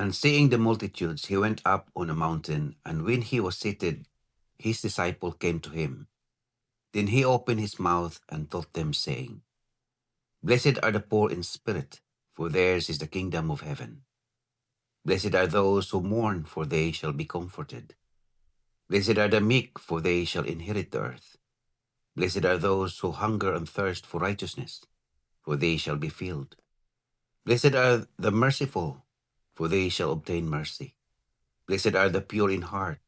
And seeing the multitudes, he went up on a mountain, and when he was seated, his disciple came to him. Then he opened his mouth and taught them, saying, Blessed are the poor in spirit, for theirs is the kingdom of heaven. Blessed are those who mourn, for they shall be comforted. Blessed are the meek, for they shall inherit the earth. Blessed are those who hunger and thirst for righteousness, for they shall be filled. Blessed are the merciful, for they shall obtain mercy. Blessed are the pure in heart,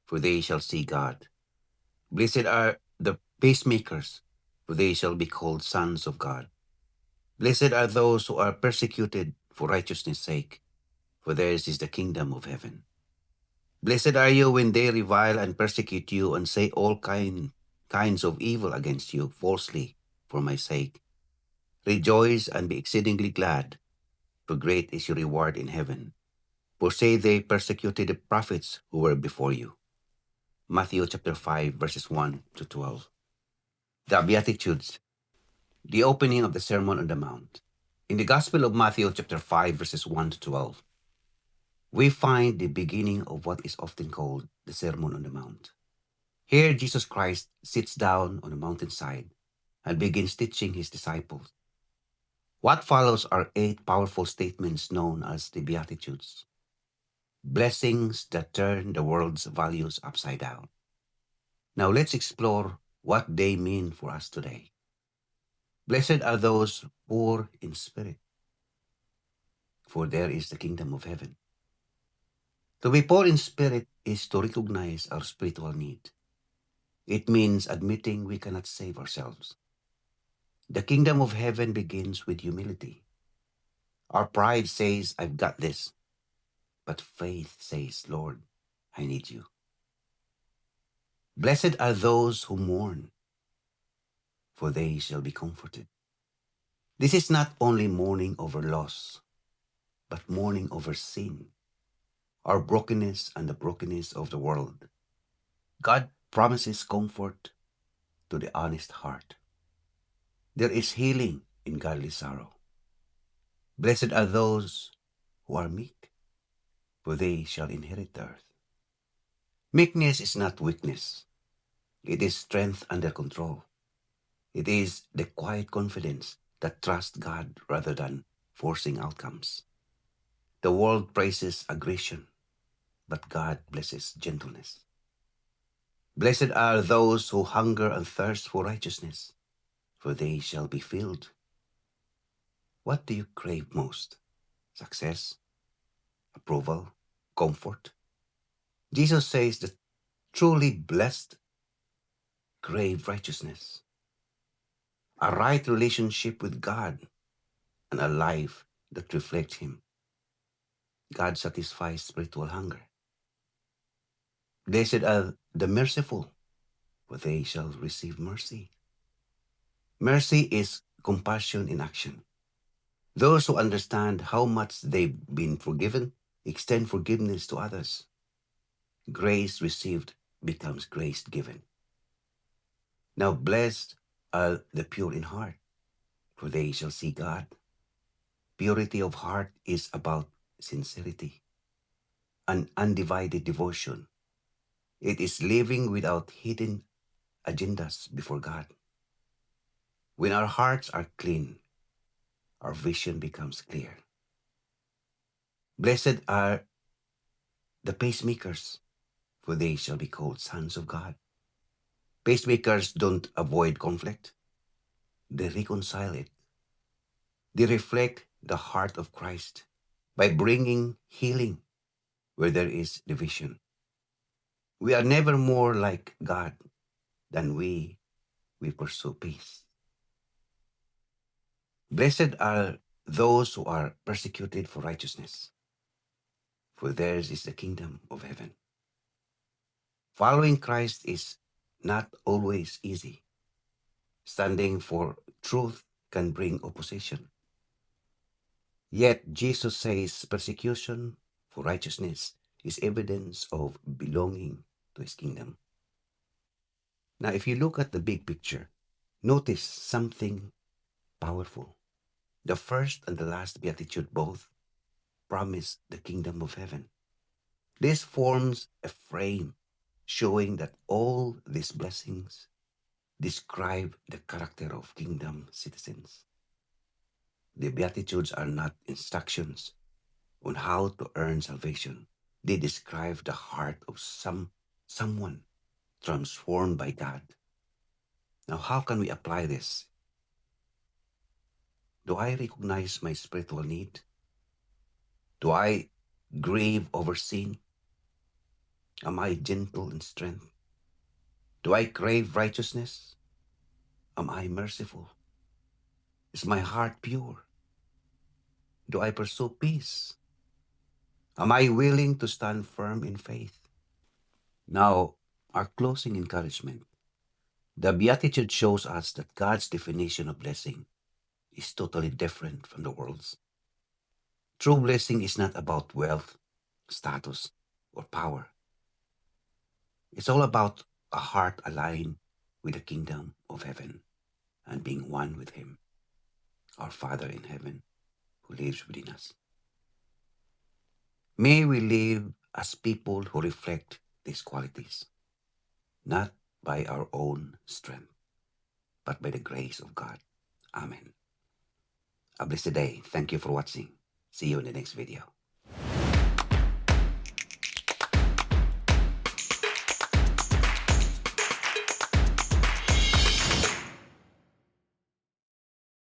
for they shall see God. Blessed are the peacemakers, for they shall be called sons of God. Blessed are those who are persecuted for righteousness' sake, for theirs is the kingdom of heaven. Blessed are you when they revile and persecute you and say all kinds of evil against you falsely for my sake. Rejoice and be exceedingly glad, for great is your reward in heaven. For say they persecuted the prophets who were before you. Matthew chapter 5, verses 1 to 12. The Beatitudes, the opening of the Sermon on the Mount. In the Gospel of Matthew chapter 5, verses 1 to 12, we find the beginning of what is often called the Sermon on the Mount. Here, Jesus Christ sits down on a mountainside and begins teaching his disciples. What follows are 8 powerful statements known as the Beatitudes, blessings that turn the world's values upside down. Now let's explore what they mean for us today. Blessed are those poor in spirit, for there is the kingdom of heaven. To be poor in spirit is to recognize our spiritual need. It means admitting we cannot save ourselves. The kingdom of heaven begins with humility. Our pride says, I've got this, but faith says, Lord, I need you. Blessed are those who mourn, for they shall be comforted. This is not only mourning over loss, but mourning over sin, our brokenness and the brokenness of the world. God promises comfort to the honest heart. There is healing in godly sorrow. Blessed are those who are meek, for they shall inherit the earth. Meekness is not weakness. It is strength under control. It is the quiet confidence that trusts God rather than forcing outcomes. The world praises aggression, but God blesses gentleness. Blessed are those who hunger and thirst for righteousness, for they shall be filled. What do you crave most? Success? Approval? Comfort? Jesus says that truly blessed crave righteousness, a right relationship with God, and a life that reflects Him. God satisfies spiritual hunger. Blessed are the merciful, for they shall receive mercy. Mercy is compassion in action. Those who understand how much they've been forgiven extend forgiveness to others. Grace received becomes grace given. Now blessed are the pure in heart, for they shall see God. Purity of heart is about sincerity, an undivided devotion. It is living without hidden agendas before God. When our hearts are clean, our vision becomes clear. Blessed are the pacemakers, for they shall be called sons of God. Pacemakers don't avoid conflict, they reconcile it. They reflect the heart of Christ by bringing healing where there is division. We are never more like God than we pursue peace. Blessed are those who are persecuted for righteousness, for theirs is the kingdom of heaven. Following Christ is not always easy. Standing for truth can bring opposition. Yet Jesus says persecution for righteousness is evidence of belonging to his kingdom. Now, if you look at the big picture, notice something powerful. The first and the last beatitude both promise the kingdom of heaven. This forms a frame showing that all these blessings describe the character of kingdom citizens. The Beatitudes are not instructions on how to earn salvation. They describe the heart of someone transformed by God. Now, how can we apply this? Do I recognize my spiritual need? Do I grieve over sin? Am I gentle in strength? Do I crave righteousness? Am I merciful? Is my heart pure? Do I pursue peace? Am I willing to stand firm in faith? Now, our closing encouragement. The Beatitude shows us that God's definition of blessing is totally different from the world's. True blessing is not about wealth, status, or power. It's all about a heart aligned with the kingdom of heaven and being one with Him, our Father in heaven, who lives within us. May we live as people who reflect these qualities, not by our own strength, but by the grace of God. Amen. A blessed day. Thank you for watching. See you in the next video.